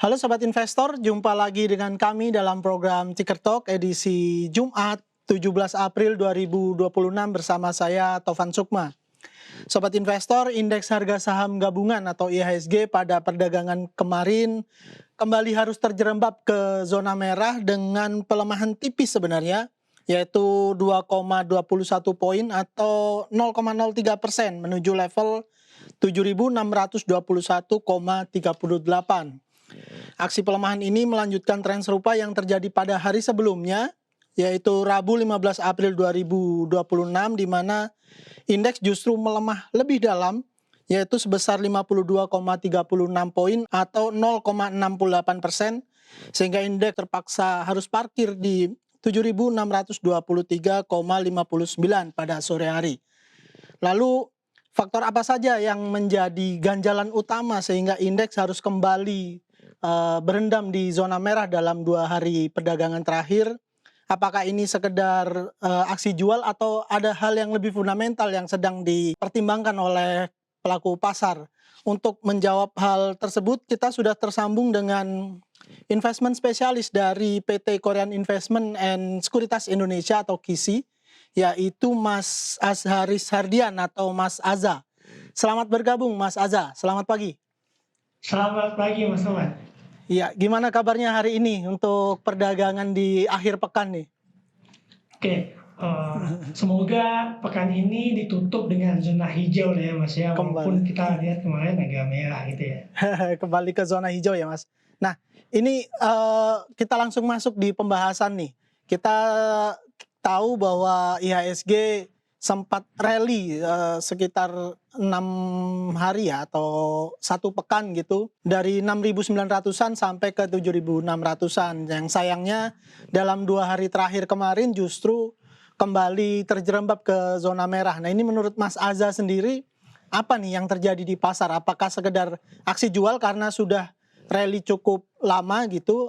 Halo Sobat Investor, jumpa lagi dengan kami dalam program Ticker Talk edisi Jumat 17 April 2026 bersama saya Tovan Sukma. Sobat Investor, indeks harga saham gabungan atau IHSG pada perdagangan kemarin kembali harus terjerembab ke zona merah dengan pelemahan tipis sebenarnya, yaitu 2,21 poin atau 0,03% menuju level 7.621,38. Aksi pelemahan ini melanjutkan tren serupa yang terjadi pada hari sebelumnya, yaitu Rabu 15 April 2026, di mana indeks justru melemah lebih dalam, yaitu sebesar 52,36 poin atau 0,68%, sehingga indeks terpaksa harus parkir di 7.623,59 pada sore hari. Lalu, faktor apa saja yang menjadi ganjalan utama sehingga indeks harus kembali berendam di zona merah dalam 2 hari perdagangan terakhir? Apakah ini sekedar aksi jual atau ada hal yang lebih fundamental yang sedang dipertimbangkan oleh pelaku pasar? Untuk menjawab hal tersebut, kita sudah tersambung dengan investment spesialis dari PT Korean Investment and Sekuritas Indonesia atau KISI, yaitu Mas Azharis Hardian atau Mas Aza. Selamat bergabung Mas Aza, selamat pagi. Selamat pagi Mas Tovan. Iya, gimana kabarnya hari ini untuk perdagangan di akhir pekan nih? Oke, semoga pekan ini ditutup dengan zona hijau ya Mas ya, walaupun Kembali. kita lihat kemarin agak merah gitu ya. Kembali ke zona hijau ya Mas. Nah, ini kita langsung masuk di pembahasan nih. Kita tahu bahwa IHSG sempat rally sekitar 6 hari ya atau 1 pekan gitu, dari 6.900-an sampai ke 7.600-an. Yang sayangnya dalam 2 hari terakhir kemarin justru kembali terjerembab ke zona merah. Nah, ini menurut Mas Aza sendiri, apa nih yang terjadi di pasar? Apakah sekedar aksi jual karena sudah rally cukup lama gitu,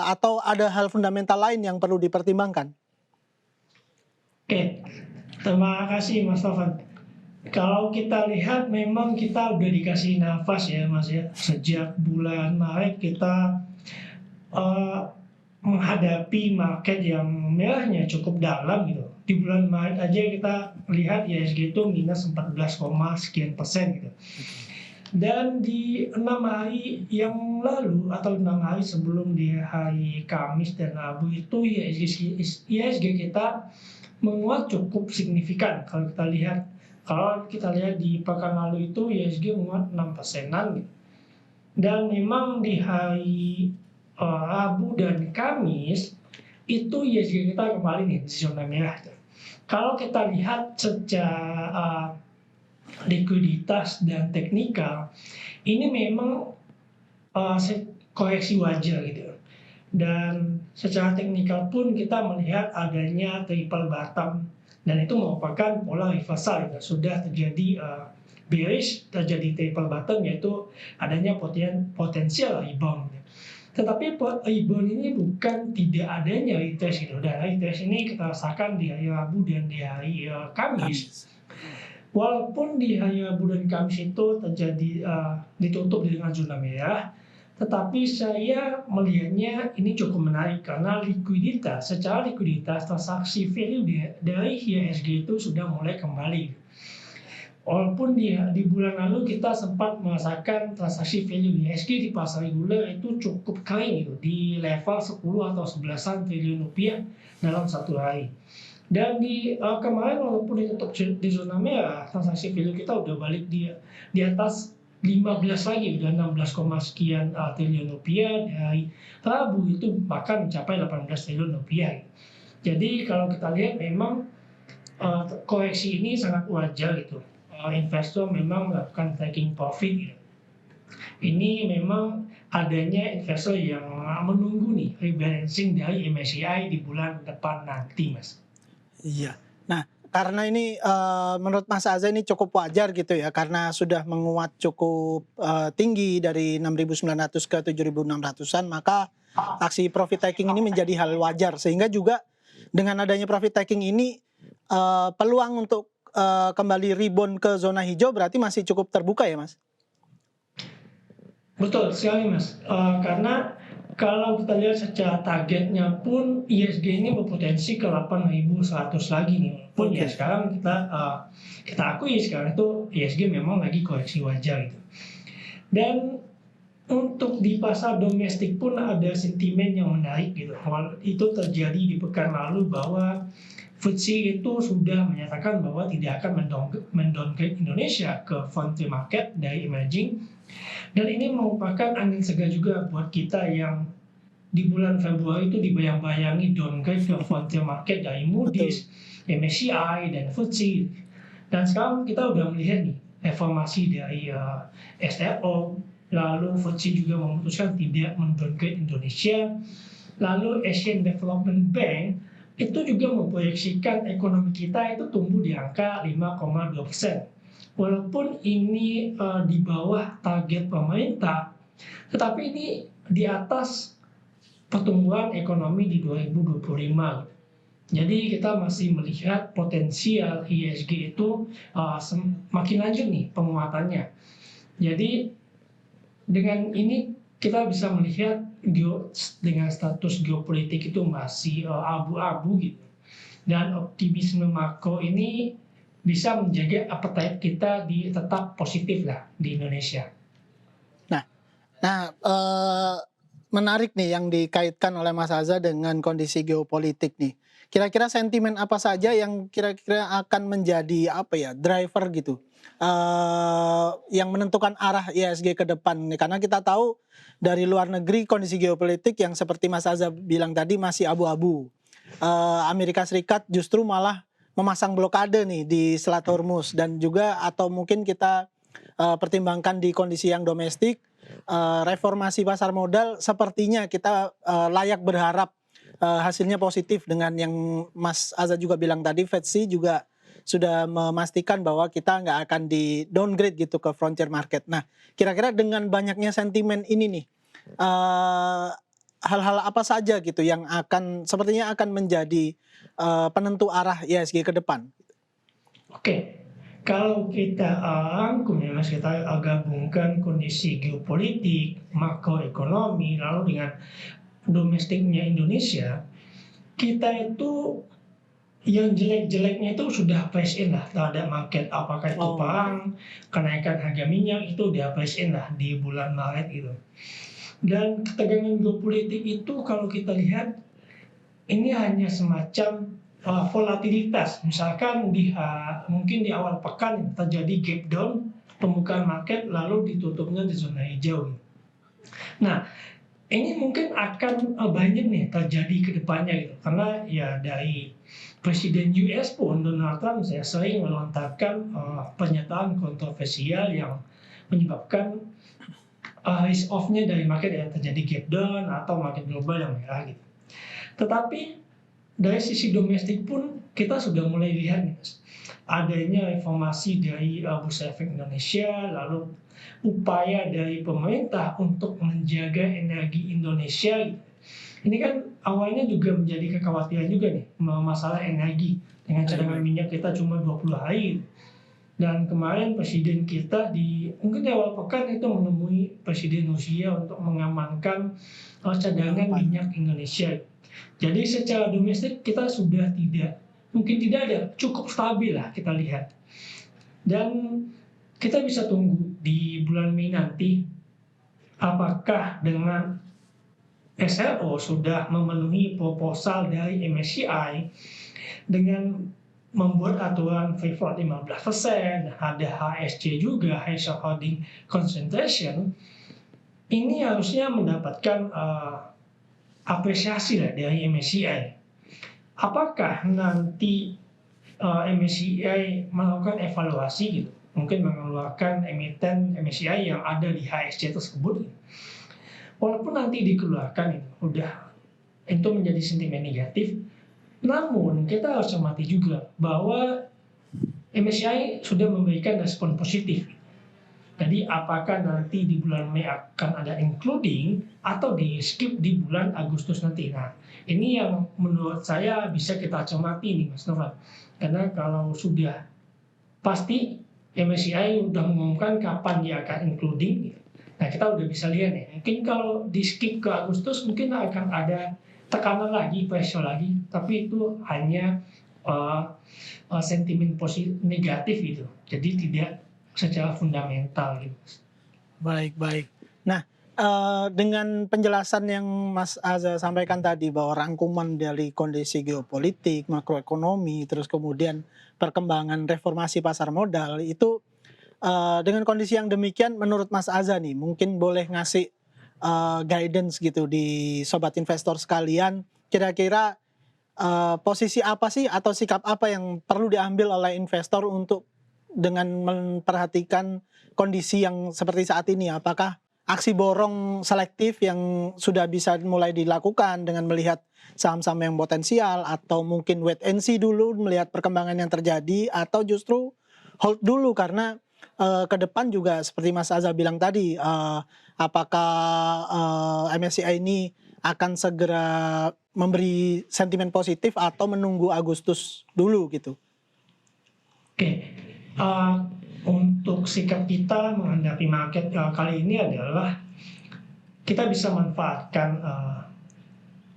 atau ada hal fundamental lain yang perlu dipertimbangkan? Oke, terima kasih Mas Tovan. Kalau kita lihat memang kita udah dikasih nafas ya Mas ya, sejak bulan Maret kita menghadapi market yang merahnya cukup dalam gitu. Di bulan Maret aja kita lihat IHSG itu minus 14, sekian persen gitu. Dan di 6 hari yang lalu atau 6 hari sebelum di hari Kamis dan Rabu itu IHSG kita menguat cukup signifikan. Kalau kita lihat di pekan lalu itu IHSG menguat 6%-an gitu. Dan memang di hari Rabu dan Kamis itu IHSG kita kembali nih di zona merah. Kalau kita lihat secara likuiditas dan teknikal, ini memang koreksi wajar gitu. Dan secara teknikal pun kita melihat adanya triple bottom, dan itu merupakan pola reversal gitu. Sudah terjadi bearish, terjadi triple bottom, yaitu adanya potensial rebound. Tetapi rebound ini bukan tidak adanya retest gitu. Dan retest ini kita rasakan di hari Rabu dan di hari Kamis. Walaupun di hari Rabu dan Kamis itu terjadi ditutup dengan zona merah, tetapi saya melihatnya ini cukup menarik karena secara likuiditas transaksi value dari IHSG itu sudah mulai kembali. Walaupun di bulan lalu kita sempat merasakan transaksi value IHSG di pasar reguler itu cukup kering gitu, di level 10 atau 11 triliun rupiah dalam 1 hari. Dan kemarin walaupun ditutup di zona merah, transaksi value kita udah balik di atas 15 lagi, udah 16, sekian triliun rupiah. Dari Rabu itu bahkan mencapai 18 triliun rupiah. Jadi kalau kita lihat memang koreksi ini sangat wajar gitu. Investor memang melakukan taking profit gitu. Ini memang adanya investor yang menunggu nih rebalancing dari MSCI di bulan depan nanti Mas. Iya. Nah, karena ini menurut Mas Aza ini cukup wajar gitu ya, karena sudah menguat cukup tinggi dari 6.900 ke 7.600-an, maka aksi profit taking ini menjadi hal wajar. Sehingga juga dengan adanya profit taking ini, peluang untuk kembali rebound ke zona hijau berarti masih cukup terbuka ya Mas? Betul sekali Mas, karena kalau kita lihat secara targetnya pun ISG ini berpotensi ke 8.100 lagi nih, walaupun ya Oke, sekarang kita akui sekarang itu ISG memang lagi koreksi wajar gitu. Dan untuk di pasar domestik pun ada sentimen yang menarik gitu. Itu terjadi di pekan lalu bahwa FTSE itu sudah menyatakan bahwa tidak akan mendowngrade Indonesia ke frontier market dari emerging, dan ini merupakan angin segar juga buat kita yang di bulan Februari itu dibayang-bayangi downgrade ke frontier market dari betul. Moody's, MSCI, dan FTSE. Dan sekarang kita udah melihat nih reformasi dari SLO, lalu FTSE juga memutuskan tidak mendowngrade Indonesia, lalu Asian Development Bank itu juga memproyeksikan ekonomi kita itu tumbuh di angka 5,2%. Walaupun ini di bawah target pemerintah, tetapi ini di atas pertumbuhan ekonomi di 2025. Jadi kita masih melihat potensial ISG itu semakin lanjut nih penguatannya. Jadi dengan ini kita bisa melihat dengan status geopolitik itu masih abu-abu gitu. Dan optimisme makro ini bisa menjaga appetite kita di tetap positif lah di Indonesia. Nah nah, menarik nih yang dikaitkan oleh Mas Aza dengan kondisi geopolitik nih. Kira-kira sentimen apa saja yang kira-kira akan menjadi, apa ya, driver gitu, yang menentukan arah IHSG ke depan nih? Karena kita tahu dari luar negeri kondisi geopolitik yang seperti Mas Aza bilang tadi masih abu-abu. Amerika Serikat justru malah memasang blokade nih di Selat Hormuz, dan juga atau mungkin kita, pertimbangkan di kondisi yang domestik, reformasi pasar modal sepertinya kita, layak berharap, hasilnya positif dengan yang Mas Aza juga bilang tadi, FTSE juga sudah memastikan bahwa kita nggak akan di-downgrade gitu ke frontier market. Nah, kira-kira dengan banyaknya sentimen ini nih, eee, hal-hal apa saja gitu yang sepertinya akan menjadi, penentu arah IHSG ke depan? Oke, kalau kita rangkum ya Mas, kita gabungkan kondisi geopolitik, makroekonomi, lalu dengan domestiknya Indonesia, kita itu yang jelek-jeleknya itu sudah price in lah terhadap market. Apakah itu Oh, oke. perang, kenaikan harga minyak itu udah price in lah di bulan Maret itu. Dan ketegangan geopolitik itu kalau kita lihat ini hanya semacam volatilitas. Misalkan mungkin di awal pekan terjadi gap down, pembukaan market lalu ditutupnya di zona hijau. Nah, ini mungkin akan banyak nih terjadi ke depannya gitu. Karena ya dari Presiden US pun Donald Trump saya sering melontarkan pernyataan kontroversial yang menyebabkan risk off-nya dari market yang terjadi gap down atau market global yang merah gitu. Tetapi dari sisi domestik pun kita sudah mulai lihat nih, adanya informasi dari Bursa Efek Indonesia, lalu upaya dari pemerintah untuk menjaga energi Indonesia. Ini kan awalnya juga menjadi kekhawatiran juga nih masalah energi dengan Baik, cadangan baik. minyak kita cuma 20 hari. Dan kemarin presiden kita mungkin di awal pekan itu menemui presiden Rusia untuk mengamankan cadangan Penginapan. minyak Indonesia. Jadi secara domestik kita sudah mungkin tidak ada, cukup stabil lah kita lihat. Dan kita bisa tunggu di bulan Mei nanti apakah dengan SLO sudah memenuhi proposal dari MSCI dengan membuat aturan free float 15%, ada HSC juga, high shareholding concentration, ini harusnya mendapatkan apresiasi lah dari MSCI. Apakah nanti MSCI melakukan evaluasi gitu, mungkin mengeluarkan emiten MSCI yang ada di HSC tersebut, walaupun nanti dikeluarkan itu menjadi sentimen negatif, namun kita harus cermati juga bahwa MSCI sudah memberikan respon positif. Jadi apakah nanti di bulan Mei akan ada including atau di skip di bulan Agustus nanti. Nah, ini yang menurut saya bisa kita cermati nih Mas Novan. Karena kalau sudah pasti MSCI sudah mengumumkan kapan dia akan including, Nah, kita udah bisa lihat nih, mungkin kalau di-skip ke Agustus mungkin akan ada tekanan lagi, pressure lagi, tapi itu hanya, eee sentimen negatif gitu. Jadi tidak secara fundamental gitu. Baik, baik. Nah, dengan penjelasan yang Mas Aza sampaikan tadi bahwa rangkuman dari kondisi geopolitik, makroekonomi, terus kemudian perkembangan reformasi pasar modal itu, dengan kondisi yang demikian menurut Mas Aza nih mungkin boleh ngasih, guidance gitu di sobat investor sekalian, kira-kira, posisi apa sih atau sikap apa yang perlu diambil oleh investor untuk dengan memperhatikan kondisi yang seperti saat ini? Apakah aksi borong selektif yang sudah bisa mulai dilakukan dengan melihat saham-saham yang potensial atau mungkin wait and see dulu melihat perkembangan yang terjadi atau justru hold dulu karena, ke depan juga seperti Mas Aza bilang tadi, apakah, MSCI ini akan segera memberi sentimen positif atau menunggu Agustus dulu gitu? Oke, eee, untuk sikap kita menghadapi market, kali ini adalah kita bisa manfaatkan,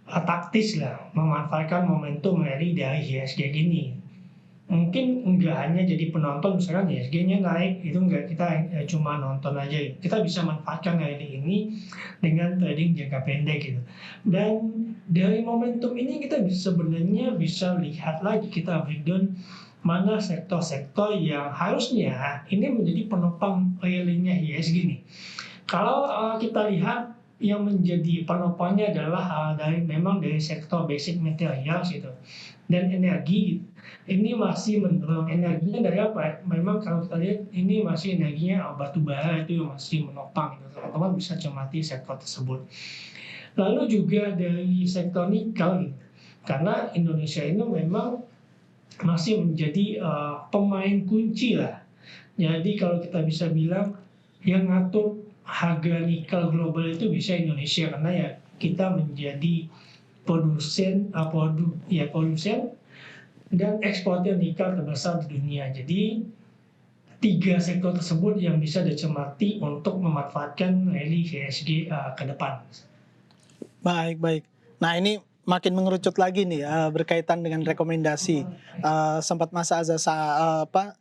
taktis lah, memanfaatkan momentum rally dari IHSG ini. Mungkin nggak hanya jadi penonton, misalkan IHSG-nya naik, itu nggak kita cuma nonton aja ya. Kita bisa manfaatkan rally ini dengan trading jangka pendek gitu. Dan dari momentum ini kita sebenarnya bisa lihat lagi, kita breakdown mana sektor-sektor yang harusnya ini menjadi penopang rally-nya IHSG nih. Kalau kita lihat yang menjadi penopangnya adalah memang dari sektor basic materials gitu dan energi. Ini masih mendorong energinya dari apa ya? Memang kalau kita lihat ini masih energinya batu bara itu yang masih menopang gitu. Teman-teman bisa cermati sektor tersebut. Lalu juga dari sektor nikel gitu. Karena Indonesia ini memang masih menjadi pemain kunci lah. Jadi kalau kita bisa bilang yang ngatur harga nikel global itu bisa Indonesia karena ya kita menjadi produsen dan eksportir nikel terbesar di dunia. Jadi 3 sektor tersebut yang bisa dicermati untuk memanfaatkan rally IHSG ke depan. Baik, baik. Nah, ini makin mengerucut lagi nih, berkaitan dengan rekomendasi. Sempat Mas Aza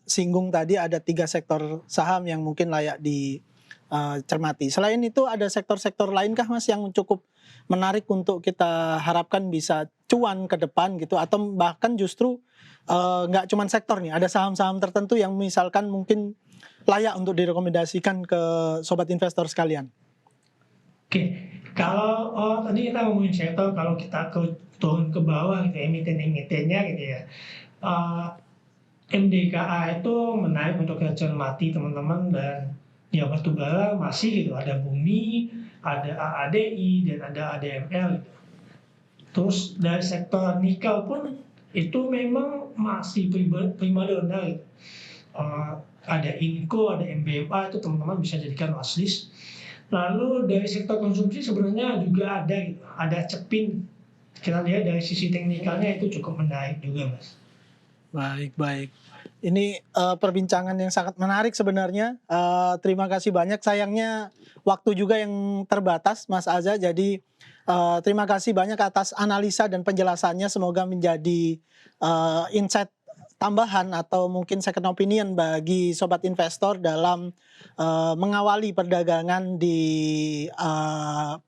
singgung tadi ada 3 sektor saham yang mungkin layak cermati. Selain itu ada sektor-sektor lainkah Mas yang cukup menarik untuk kita harapkan bisa cuan ke depan gitu atau bahkan justru, nggak cuman sektor nih, ada saham-saham tertentu yang misalkan mungkin layak untuk direkomendasikan ke sobat investor sekalian? Oke, kalau tadi kita ngomongin sektor, kalau kita turun ke bawah gitu, emiten-emitennya gitu ya, MDKA itu menarik untuk kita cermati teman-teman, dan ya batubara masih gitu, ada Bumi, ada AADI, dan ada ADML gitu. Terus dari sektor nikel pun itu memang masih primadona gitu. Ada Inco, ada MBMA, itu teman-teman bisa jadikan watchlist. Lalu dari sektor konsumsi sebenarnya juga ada gitu, ada Cepin. Kita lihat dari sisi teknikalnya itu cukup menarik juga, Mas. Baik, baik. Ini, perbincangan yang sangat menarik sebenarnya, terima kasih banyak. Sayangnya waktu juga yang terbatas Mas Aza, jadi, terima kasih banyak atas analisa dan penjelasannya. Semoga menjadi, insight tambahan atau mungkin second opinion bagi sobat investor dalam, mengawali perdagangan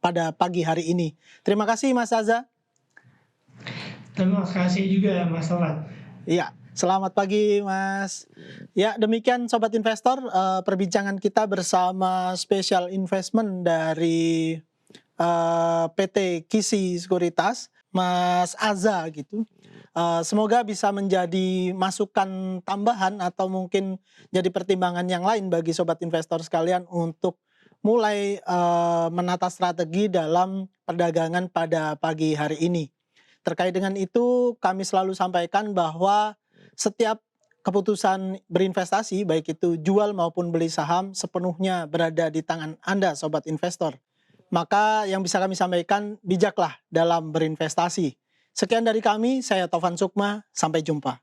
pada pagi hari ini. Terima kasih Mas Aza. Terima kasih juga Mas Tolan. Iya, selamat pagi Mas. Ya, demikian sobat investor, perbincangan kita bersama Special Investment dari, PT Kisi Sekuritas, Mas Aza gitu. Semoga bisa menjadi masukan tambahan atau mungkin jadi pertimbangan yang lain bagi sobat investor sekalian untuk mulai, menata strategi dalam perdagangan pada pagi hari ini. Terkait dengan itu, kami selalu sampaikan bahwa setiap keputusan berinvestasi, baik itu jual maupun beli saham, sepenuhnya berada di tangan Anda, sobat investor. Maka yang bisa kami sampaikan, bijaklah dalam berinvestasi. Sekian dari kami, saya Taufan Sukma, sampai jumpa.